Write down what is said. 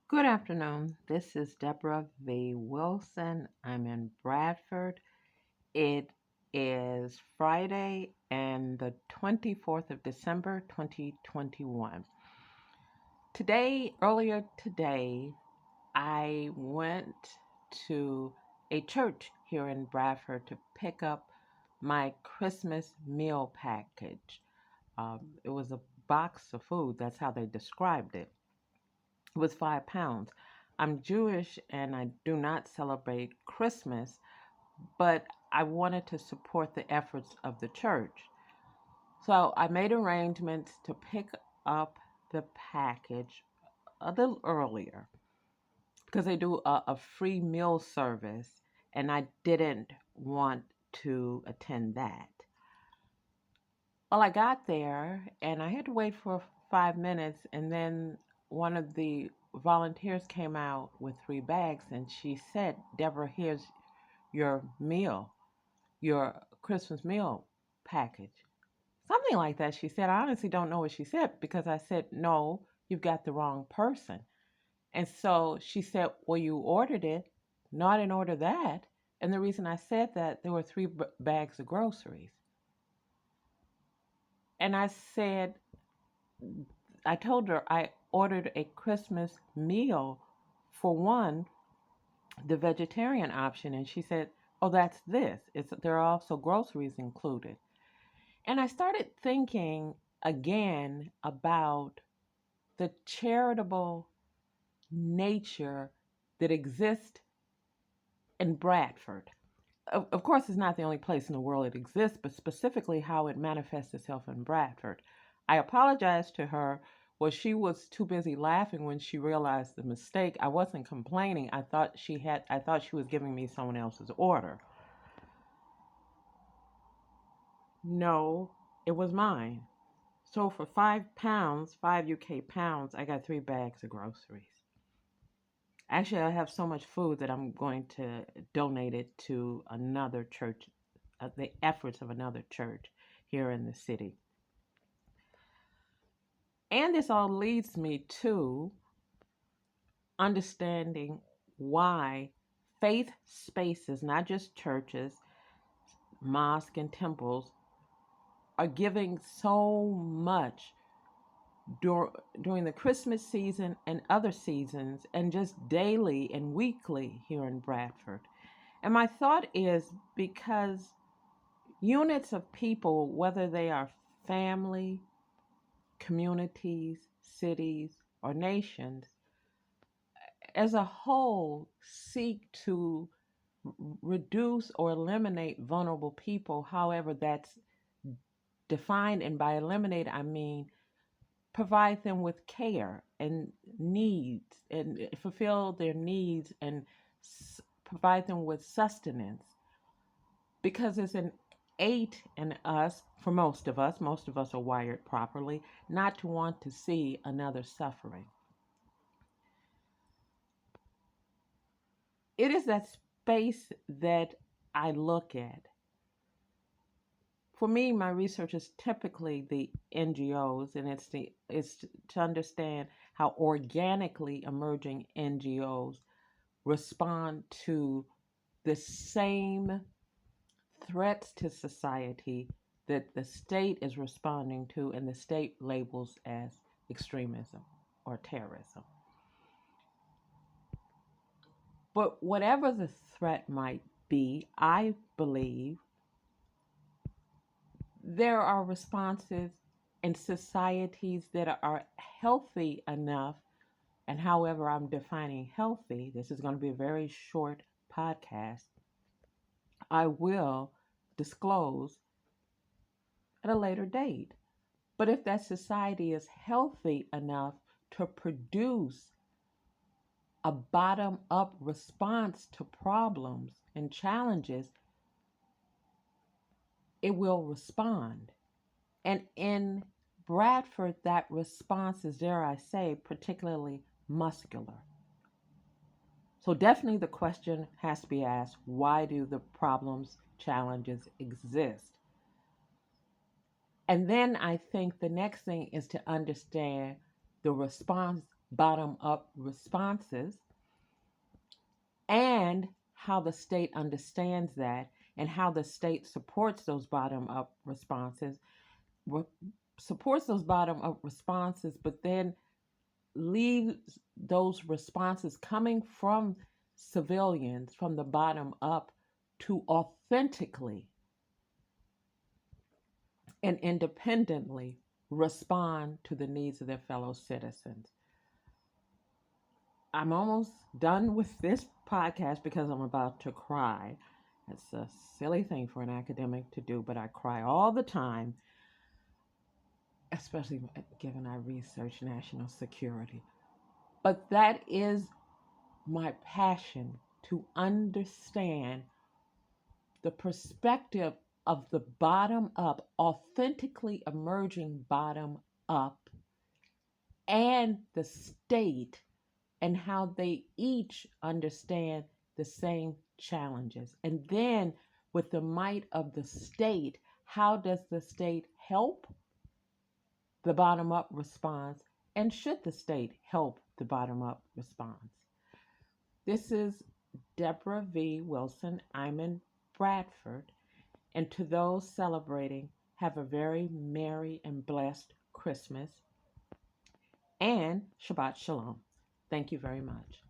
Good afternoon. This is Debra V. Wilson. I'm in Bradford. It is Friday and the 24th of December, 2021. Earlier today, I went to a church here in Bradford to pick up my Christmas meal package. It was a box of food. That's how they described it. It was 5 pounds. I'm Jewish and I do not celebrate Christmas, but I wanted to support the efforts of the church. So I made arrangements to pick up the package a little earlier because they do a free meal service, and I didn't want to attend that. Well, I got there and I had to wait for 5 minutes, and then one of the volunteers came out with 3 bags and she said, Deborah, here's your meal, your Christmas meal package. Something like that, she said. I honestly don't know what she said because I said, no, you've got the wrong person. And so she said, well, you ordered it. No, I didn't order that. And the reason I said that, there were 3 bags of groceries. And I told her I ordered a Christmas meal for one, the vegetarian option, and she said, "Oh, that's this. There are also groceries included." And I started thinking again about the charitable nature that exists in Bradford. Of course, it's not the only place in the world it exists, but specifically how it manifests itself in Bradford. I apologized to her. Well, she was too busy laughing when she realized the mistake. I wasn't complaining. I thought she was giving me someone else's order. No, it was mine. So for 5 pounds, 5 UK pounds, I got 3 bags of groceries. Actually, I have so much food that I'm going to donate it to another church, the efforts of another church here in the city. And this all leads me to understanding why faith spaces, not just churches, mosques, and temples, are giving so much during the Christmas season and other seasons, and just daily and weekly here in Bradford. And my thought is because units of people, whether they are family, communities, cities, or nations, as a whole seek to reduce or eliminate vulnerable people, however that's defined. And by eliminate, I mean provide them with care and needs and fulfill their needs and provide them with sustenance, because it's innate in us, for most of us are wired properly, not to want to see another suffering. It is that space that I look at. For me, my research is typically the NGOs, and it's to understand how organically emerging NGOs respond to the same threats to society that the state is responding to, and the state labels as extremism or terrorism. But whatever the threat might be, I believe there are responses in societies that are healthy enough. And however I'm defining healthy, this is going to be a very short podcast. I will disclose at a later date. But if that society is healthy enough to produce a bottom up response to problems and challenges, it will respond. And in Bradford, that response is, dare I say, particularly muscular. So definitely the question has to be asked, why do the problems, challenges exist? And then I think the next thing is to understand the response bottom-up responses, and how the state understands that and how the state supports those bottom-up responses, re- supports those bottom-up responses, but then leaves those responses coming from civilians from the bottom up to authentically and independently respond to the needs of their fellow citizens. I'm almost done with this podcast because I'm about to cry. It's a silly thing for an academic to do, but I cry all the time, especially given I research national security. But that is my passion, to understand the perspective of the bottom up, authentically emerging bottom up, and the state, and how they each understand the same challenges. And then, with the might of the state, how does the state help the bottom up response? And should the state help the bottom up response? This is Debra V. Wilson. I'm in Bradford. And to those celebrating, have a very merry and blessed Christmas and Shabbat Shalom. Thank you very much.